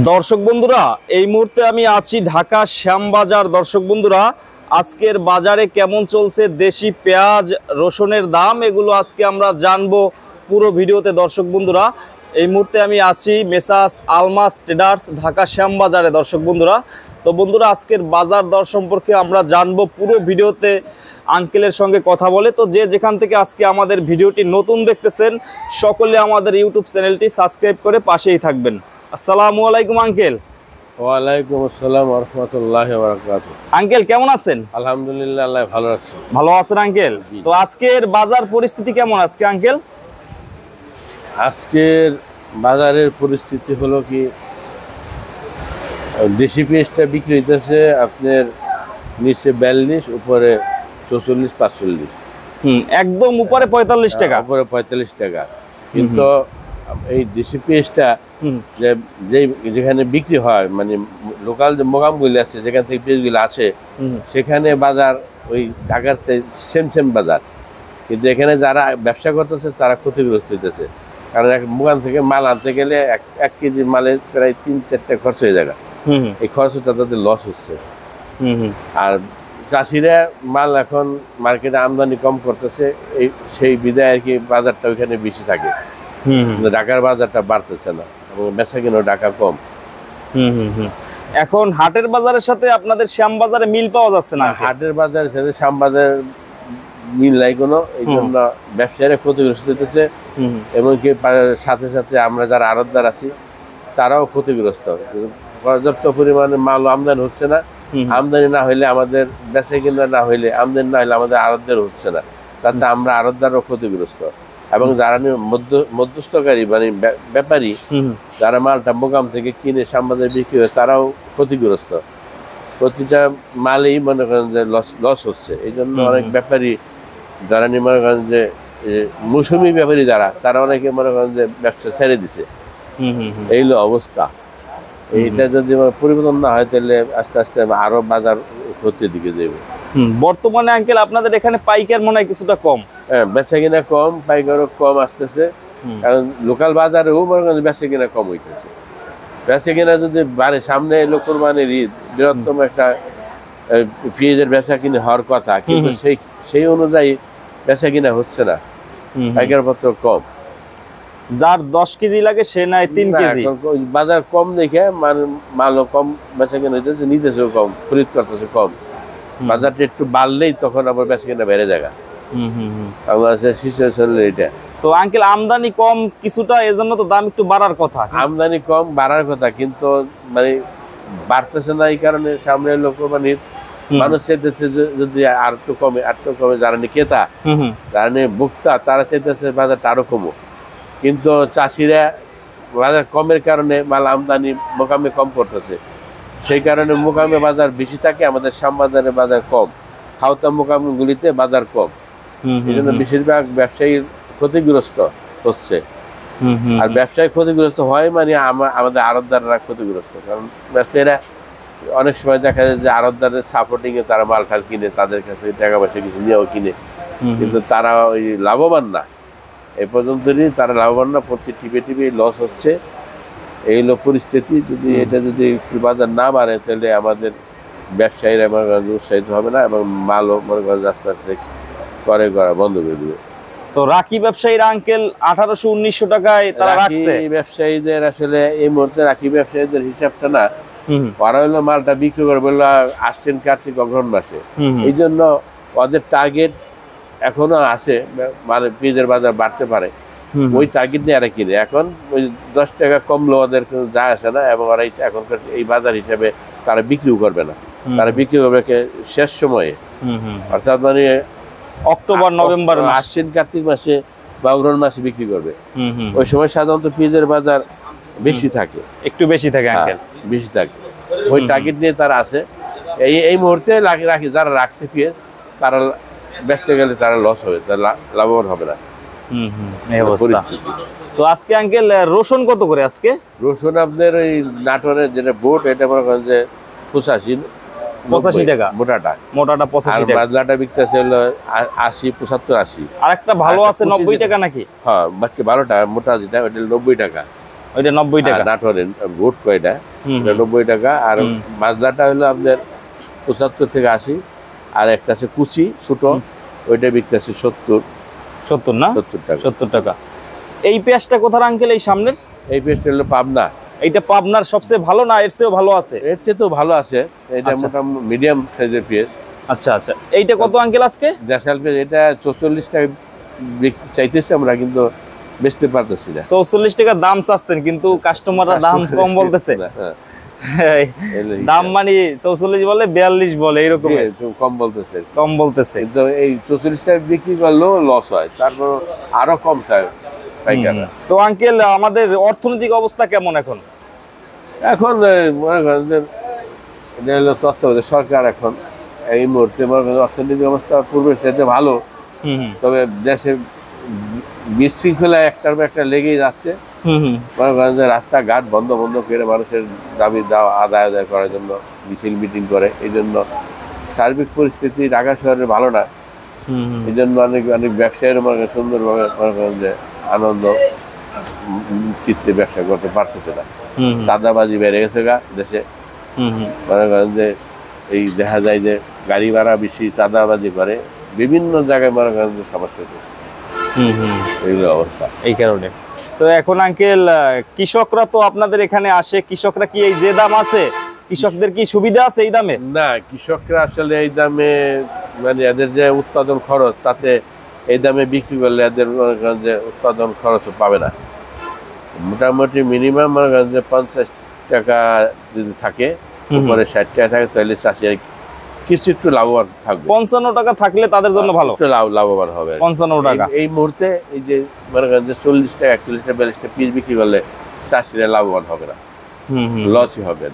দর্শক বন্ধুরা, এই মুহূর্তে আমি আছি ঢাকা শ্যামবাজার। দর্শক বন্ধুরা, আজকের বাজারে কেমন চলছে দেশি পেঁয়াজ রসুনের দাম, এগুলো আজকে আমরা জানবো পুরো ভিডিওতে। দর্শক বন্ধুরা, এই মুহূর্তে আমি আছি মেসাস আলমাস ট্রেডার্স ঢাকা শ্যামবাজারে। দর্শক বন্ধুরা, তো বন্ধুরা আজকের বাজার দর সম্পর্কে আমরা জানবো পুরো ভিডিওতে আঙ্কেলের সঙ্গে কথা বলে। তো যে যেখান থেকে আজকে আমাদের ভিডিওটি নতুন দেখতেছেন, সকলে আমাদের ইউটিউব চ্যানেলটি সাবস্ক্রাইব করে পাশেই থাকবেন। আসসালামু আলাইকুম আঙ্কেল। ওয়ালাইকুম আসসালাম ওয়া রাহমাতুল্লাহি ওয়া বারাকাতুহু। আঙ্কেল কেমন আছেন? আলহামদুলিল্লাহ, আল্লাহ ভালো রাখছে। ভালো আছেন আঙ্কেল? তো আজকের বাজার পরিস্থিতি কেমন আজকে আঙ্কেল? আজকের বাজারের পরিস্থিতি হলো কি, দেশি পেঁয়াজটা বিক্রি হইতেছে আপনার নিচে 42, উপরে 44, 45। একদম উপরে 45 টাকা, উপরে 45 টাকা। কিন্তু এই দেশি পেঁয়াজটা যেখানে বিক্রি হয়, মানে লোকাল যে মোকামগুলি আছে, যেখান থেকে পেঁয়াজগুলো আছে, সেখানে বাজার ওই ঢাকার সেম বাজার। কিন্তু এখানে যারা ব্যবসা করতেছে তারা ক্ষতিগ্রস্ত হইতেছে, কারণ এক মোকাম থেকে মাল আনতে গেলে এক কেজি মালে প্রায় 3-4টা খরচ হয়ে যায়। এই খরচটা তাদের লস হচ্ছে। আর চাষিরা মাল এখন মার্কেটে আমদানি কম করতেছে, সেই বিদায় আর কি বাজারটা ওইখানে বেশি থাকে। ঢাকার বাজারটা বাড়তেছে না এবং বেচা কিনা ঢাকা কম। এখন হাটের বাজারের সাথে আপনাদের শ্যামবাজারে মিল পাওয়া যাচ্ছে না। হাটের বাজারের সাথে শ্যামবাজার মিল নাই কোনো, এই জন্য ব্যবসায়ীরা ক্ষতিগ্রস্ত হইতেছে। এমনকি সাথে সাথে আমরা যারা আড়তদার আছি তারাও ক্ষতিগ্রস্ত। পর্যাপ্ত পরিমাণে মাল আমদানি হচ্ছে না, আমদানি না হইলে আমাদের বেচা কিনা না হইলে, আমদানি না হইলে আমাদের আড়তদার হচ্ছে না, তাতে আমরা আড়তদারও ক্ষতিগ্রস্ত। এবং যারা মধ্যস্থকারী মানে ব্যাপারী, যারা মালটা মোকাম থেকে কিনে শ্যামবাজারে বিক্রি হয়, তারাও ক্ষতিগ্রস্ত। প্রতিটা মালেই মনে করেন যে লস হচ্ছে। এই জন্য অনেক ব্যাপারী যারা মনে করেন যে মৌসুমী ব্যাপারী তারা অনেকে মনে করেন যে ব্যবসা ছেড়ে দিছে। এই হলো অবস্থা। এইটা যদি পরিবর্তন না হয় তাহলে আস্তে আস্তে আরো বাজার ক্ষতির দিকে যাবে। বর্তমানে আঙ্কেল আপনাদের এখানে পাইকার মনে হয় কিছুটা কম। হ্যাঁ, বেচা কিনা কম, পাইকারও কম আসতেছে। কারণ লোকাল বাজারেও মনে করেন বেচা কিনা কম হইতেছে। বেচা কিনা যদি বাড়ে, সামনে এলো কোরবানির ঈদ, বৃহত্তম একটা পেঁয়াজের বেচা কিনে হওয়ার কথা, কিন্তু সেই অনুযায়ী বেচা কিনা হচ্ছে না, পাইকার পত্র কম। যার 10 কেজি লাগে সে নাই 3 কেজি। বাজার কম দেখে মালও কম বেচা কিনা হইতেছে, নিতেছেও কম, খরিদ করতেছে কম। বাজারটা একটু বাড়লেই তখন আবার বেচা কিনা বেড়ে যায়। এটা তো আঙ্কেল আমদানি কম কিছুটা, এজন্য তো দাম একটু বাড়ার কথা। আমদানি কম বাড়ার কথা, কিন্তু মানে বাড়তেছে না। এই কারণে সামনে লোক মানে মানুষ চাইতেছে যদি আর একটু কমে যারা নিয়ে ক্রেতা, যারা নিয়ে ভোক্তা, তারা চাইতেছে বাজারটা আরো কমো। কিন্তু চাষিরা বাজার কমের কারণে মাল আমদানি মোকামে কম করতেছে, সেই কারণে মোকামে বাজার বেশি থাকে, আমাদের শ্যামবাজারে বাজার কম। খাওতা মোকামগুলিতে বাজার কম, এই জন্য বেশিরভাগ ব্যবসায়ীর ক্ষতিগ্রস্ত হচ্ছে। আর ব্যবসায়ী ক্ষতিগ্রস্ত হয় মানে আমাদের আড়তদাররা ক্ষতিগ্রস্ত। কারণ ব্যবসায়ীরা অনেক সময় দেখা যায় যে আড়তদারের সাপোর্টিং এ তারা মালটাল কিনে, তাদের কাছে টাকা পয়সা কিছু নিয়েও কিনে, কিন্তু তারা ওই লাভবান না। এই পর্যন্তই তারা লাভবান না, প্রতি টিপে লস হচ্ছে। এই হলো পরিস্থিতি। যদি এটা যদি একটু বাজার না বাড়ে তাহলে আমাদের ব্যবসায়ীরা মনে করেন উৎসাহিত হবে না, এবং মালও মনে করেন আস্তে আস্তে করা বন্ধ করে দিবে। তো রাখি ব্যবসায়ীরা আঙ্কেল 1800-1900 টাকায় তারা রাখছে। ব্যবসায়ীদের আসলে এই মুহূর্তে রাখি ব্যবসায়ীদের হিসাবটা না, ওরা হলো মালটা বিক্রি করে বললো আসছেন কার্তিক অগ্রহণ মাসে, এই জন্য ওদের টার্গেট এখনো আছে, মানে পেঁয়াজের বাজার বাড়তে পারে, ওই টার্গেট নিয়ে এরা কিনে। এখন ওই 10 টাকা কমলো ওদের যা আসে না, এবং ওরা এখনকার এই বাজার হিসাবে তারা বিক্রিও করবে না, তারা বিক্রি করবে শেষ সময়ে, অর্থাৎ মানে অক্টোবর নভেম্বর, আশ্বিন কার্তিক মাসে বা অগ্রহণ মাসে বিক্রি করবে। ওই সময় সাধারণত পেঁয়াজের বাজার বেশি থাকে, একটু বেশি থাকে আঙ্কেল, বেশি থাকে। ওই টার্গেট নিয়ে তারা আছে। এই মুহূর্তে রাখি যারা রাখছে পেঁয়াজ, তারা বেচতে গেলে তারা লস হবে, তারা লাভবান হবে না। তো আজকে আঙ্কেল রসুন কত করে? আজকে রসুন আপনার ওই নাটোরের যেটা বোট, এটা মনে করেন যে 85 টাকা মোটাটা 85 টাকা, বাদলাটা বিকতেছে হলো 80, 75, 80। আর একটা ভালো আছে 90 টাকা নাকি? হ্যাঁ, বাকি ভালোটা মোটা যেটা ওটা 90 টাকা। ওইটা 90 টাকা। নাটোরের গোট কয়টা, এটা 90 টাকা। আর মাজলাটা হলো আপনার 75 থেকে 80। আর একটা আছে কুচি ছোট, ওইটা বিক্রি আছে 70 না? 70 টাকা। 70 টাকা। এই পেঁয়াজটা কোথার আঙ্কেল এই সামনের? এই পেঁয়াজটা হলো পাবনা। এইটা পাবনার সবচেয়ে ভালো না এর চেয়েও ভালো আছে? এর চেয়ে তো ভালো আছে, এটা আচ্ছা। মোটামুটি মিডিয়াম সাইজের পেঁয়াজ। আচ্ছা আচ্ছা, এইটা কত আঙ্কেল আজকে? দেশাল পেঁয়াজ এটা 44 টাকা চাইতেছি আমরা, কিন্তু বেচতে পারতেছি না। 44 টাকা দাম চাচ্ছেন, কিন্তু কাস্টমাররা দাম কম বলতেছে। হ্যাঁ, দাম মানে 44 বলে 42 বলে, এরকম একটু কম বলতেছে। কম বলতেছে। কিন্তু এই 44 টাকা বিক্রি করলেও লস হয়, তারপর আরো কম চায় পাইকাররা। তো আঙ্কেল আমাদের অর্থনৈতিক অবস্থা কেমন এখন? এখন মনে করেন যে এটা হলো তত্ত্বাবধায়ক সরকার, এখন এই মুহূর্তে মনে করেন অর্থনৈতিক অবস্থা পূর্বের চাইতে ভালো। তবে দেশে বিশৃঙ্খলা একটার পর একটা লেগেই যাচ্ছে। মনে করেন যে রাস্তাঘাট বন্ধ করে মানুষের দাবি দাওয়া আদায় করার জন্য মিছিল মিটিং করে। এই জন্য সার্বিক পরিস্থিতি ঢাকা শহরে ভালো না। এই জন্য অনেক ব্যবসায়ীরা মনে করেন সুন্দরভাবে মনে করেন যে আনন্দ চিত্তে ব্যবসা করতে পারতেছে না। চাঁদাবাজি বেড়ে গেছে দেশে। মনে করেন যে এই দেখা যায় যে গাড়ি ভাড়া বেশি, চাঁদাবাজি করে, বিভিন্ন জায়গায় মনে করেন যে সমস্যা হচ্ছে। এইগুলো অবস্থা এই কারণে। তো এখন আঙ্কেল কৃষকরা তো আপনাদের এখানে আসে, কৃষকরা কি এই যে দাম আছে, কৃষকদের কি সুবিধা আছে এই দামে? না, কৃষকরা আসলে এই দামে মানে এদের যে উৎপাদন খরচ, তাতে এই দামে বিক্রি করলে এদের মনে করেন যে উৎপাদন খরচ পাবে না। মোটামুটি মিনিমাম মনে করেন যে 50 টাকা যদি থাকে, উপরে 60 টাকা থাকে, তাহলে চাষি কিছু একটু লাভবান থাকবে। 55 টাকা থাকলে তাদের জন্য ভালো, একটু লাভবান হবে। 55 টাকা এই মুহূর্তে এই যে মনে করেন যে 40 টাকা 41 টাকা 42 টাকা পিস বিক্রি করলে চাষিরা লাভবান হবে না, লসই হবে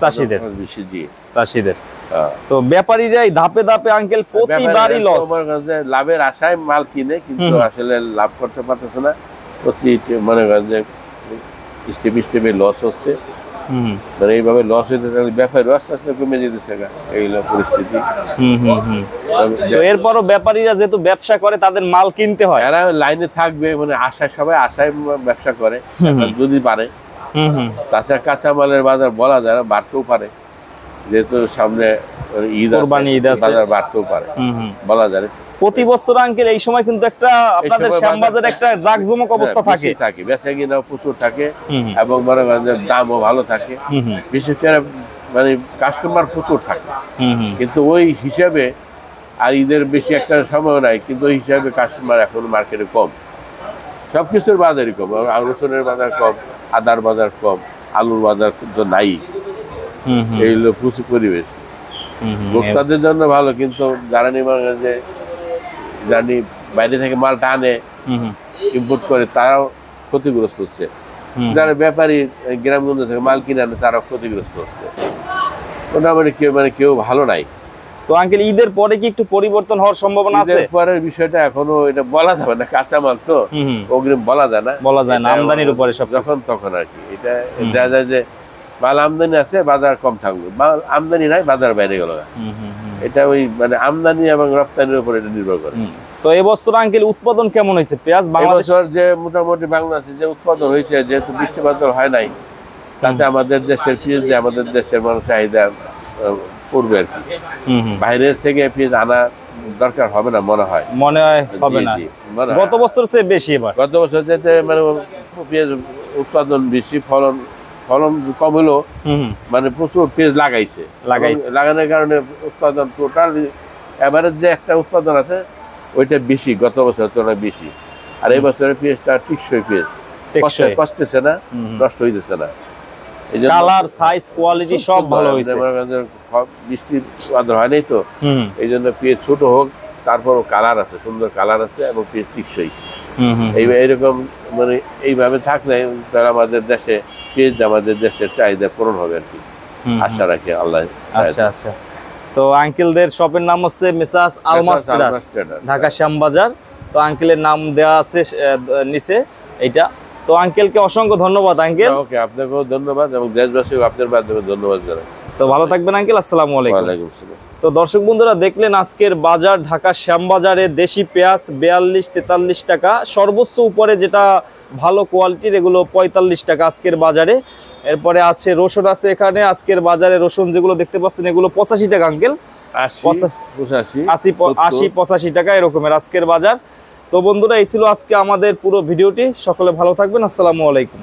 চাষিদের, বেশি। জি, চাষিদের। তো ব্যাপারীরা ধাপে ধাপে আঙ্কেল প্রতিবারই লস, লাভের আশায় মাল কিনে, কিন্তু আসলে লাভ করতে পারতেছে না। প্রতি মনে করেন যে স্টেপে লস হচ্ছে। মানে এইভাবে লস হইতে থাকলে ব্যাপারী আস্তে আস্তে কমে যেতেছে, এইগুলো পরিস্থিতি। তো এরপরও ব্যাপারীরা যেহেতু ব্যবসা করে, তাদের মাল কিনতে হয়, এরা লাইনে থাকবে, মানে আশায়, সবাই আশায় ব্যবসা করে যদি পারে। তাছাড়া কাঁচামালের বাজার বলা যায় না, বাড়তেও পারে, যেহেতু সামনে ঈদ আছে, বাজার বাড়তেও পারে, বলা যায়। প্রতি বছর আঙ্কেল এই সময় কিন্তু একটা আপনাদের শ্যামবাজারে একটা জাঁকজমক অবস্থা থাকে, বেচা কিনা প্রচুর থাকে, এবং মনে করেন যে দামও ভালো থাকে। বিশেষ করে মানে কাস্টমার প্রচুর থাকে, কিন্তু ওই হিসাবে আর ঈদের বেশি একটা সময় নাই, কিন্তু ওই হিসাবে কাস্টমার এখন মার্কেটে কম। সবকিছুর বাজারই কম, রসুনের বাজার কম, আদার বাজার কম, আলুর বাজার তো নাই। এইগুলো প্রচুর পরিবেশ ভোক্তাদের জন্য ভালো, কিন্তু যারা নিয়ে যে জানি বাইরে থেকে মালটা আনে, ইম্পোর্ট করে, তারাও ক্ষতিগ্রস্ত হচ্ছে। যারা ব্যাপারী গ্রামগঞ্জ থেকে মাল কিনে আনে, তারাও ক্ষতিগ্রস্ত হচ্ছে। মোটামুটি কেউ ভালো নাই। তো আঙ্কেল ঈদের পরে কি একটু পরিবর্তন হওয়ার সম্ভাবনা আছে? ঈদের পরের বিষয়টা এখনো এটা বলা যাবে না, কাঁচামাল তো অগ্রিম বলা যায় না, আমদানির উপরে সব, যখন তখন আর কি। এটা দেখা যায় যে মাল আমদানি আছে, বাজার কম থাকলো, মাল আমদানি নাই, বাজার বাইরে গেল। এটা ওই মানে আমদানি এবং রপ্তানির উপর এটা নির্ভর করে। তো এবছর আঙ্কেল উৎপাদন কেমন হয়েছে পেঁয়াজ বাংলাদেশের? যে মোটামুটি বাংলাদেশে যে উৎপাদন হয়েছে, যেহেতু বৃষ্টিপাত হয় নাই, তাতে আমাদের দেশের পেঁয়াজ, আমাদের দেশের মানুষ চাহিদা পড়বে আর কি। বাইরের থেকে পেঁয়াজ আনা দরকার হবে না মনে হয় হবে না। গত বছর চেয়ে বেশি, এবার গত বছর যেতে মানে পেঁয়াজ উৎপাদন বেশি, ফলন কম হলো, মানে প্রচুর পেঁয়াজ লাগানোর কারণে উৎপাদন টোটাল এভারেজ যে একটা উৎপাদন আছে, ওইটা বেশি, গত বছর তুলনায় বেশি। আর এই বছরের পেঁয়াজটা টিকসই পেঁয়াজ, কষ্টছে না, নষ্ট হইতেছে না। কালার, সাইজ, কোয়ালিটি সব ভালো হয়েছে। বৃষ্টি হয় নাই তো, এই জন্য পেঁয়াজ ছোট হোক, তারপর কালার আছে, সুন্দর কালার আছে, এবং পেঁয়াজ টিকসই। এইরকম মানে এইভাবে থাকলে আমাদের দেশে পেঁয়াজ, আমাদের দেশের চাহিদা পূরণ হবে আর কি, আশা রাখি আল্লাহ। আচ্ছা আচ্ছা। তো আঙ্কেলদের শপের নাম হচ্ছে মেসার্স আলমাস ট্রেডার্স, ঢাকা শ্যামবাজার। তো আঙ্কেলের নাম দেওয়া আছে নিচে এইটা। তো আঙ্কেলকে অসংখ্য ধন্যবাদ আঙ্কেল। ওকে, আপনাকেও ধন্যবাদ, এবং দেশবাসীও আপনার মাধ্যমে ধন্যবাদ জানাই। তো ভালো থাকবেন আঙ্কেল, আসসালামু আলাইকুম। ওয়ালাইকুম আসসালাম। তো দর্শক বন্ধুরা দেখলেন আজকের বাজার, ঢাকা শ্যামবাজারে দেশি পেঁয়াজ 42-43 টাকা, সর্বোচ্চ উপরে যেটা ভালো কোয়ালিটির এগুলো 45 টাকা আজকের বাজারে। এরপরে আছে রসুন আছে এখানে, আজকের বাজারে রসুন যেগুলো দেখতে পাচ্ছেন এগুলো 85 টাকা আঙ্কেল, 80-85 টাকা এরকমের আজকের বাজার। তো বন্ধুরা এই ছিল আজকে আমাদের পুরো ভিডিওটি, সকলে ভালো থাকবেন, আসসালামু আলাইকুম।